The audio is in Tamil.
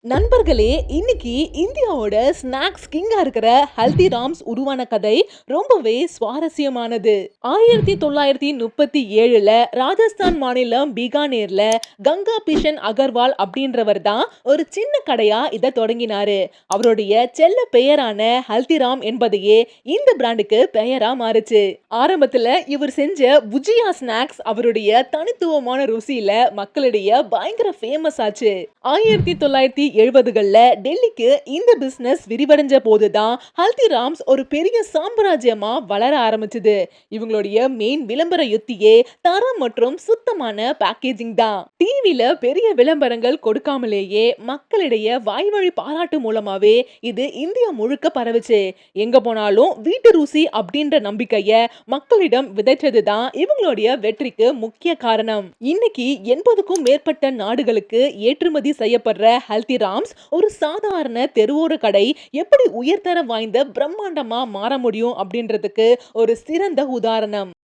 நண்பர்களே, இன்னைக்கு இந்தியாவோட ஸ்நாக்ஸ் கிங்கா இருக்கிற ஹல்திராம்ஸ் உருவான கதை ரொம்பவே சுவாரஸ்யமானது. 1937ல ராஜஸ்தான் மாநிலம் பீகானேர்ல கங்கா பிஷன் அகர்வால் அப்படின்றவர் தான் ஒரு சின்ன கடையா இதை தொடங்கினாரு. அவருடைய செல்ல பெயரான ஹல்திராம் என்பதையே இந்த பிராண்டுக்கு பெயரா மாறுச்சு. ஆரம்பத்துல இவர் செஞ்ச புஜியா ஸ்நாக்ஸ் அவருடைய தனித்துவமான ருசியில மக்களிடையே பயங்கர ஃபேமஸ் ஆச்சு. 1970கள்ல டெல்லிக்கு இந்த பிசினஸ் விரிவடைஞ்ச போதுதான் ஹல்திராம்ஸ் ஒரு பெரிய சாம்ராஜ்யமா வளர ஆரம்பிச்சது. இவங்களுடைய மெயின் விளம்பர யுத்தியே தரம் மற்றும் சுத்தமான பேக்கேஜிங் தான். டிவில பெரிய விளம்பரங்கள் கொடுக்காமலேயே மக்களிடையே வாய்வழி பாராட்டு மூலமாவே இது இந்தியா முழுக்க பரவுச்சு. எங்க போனாலும் வீட்டு ருசி அப்படின்ற நம்பிக்கைய மக்களிடம் விதைச்சதுதான் இவங்களுடைய வெற்றிக்கு முக்கிய காரணம். இன்னைக்கு 80க்கும் மேற்பட்ட நாடுகளுக்கு ஏற்றுமதி செய்யப்படுற ஹல்திராம்ஸ் ஒரு சாதாரண தெருவோர கடை எப்படி உயர்தர வாய்ந்த பிரம்மாண்டமா மாற முடியும் அப்படின்றதுக்கு ஒரு சிறந்த உதாரணம்.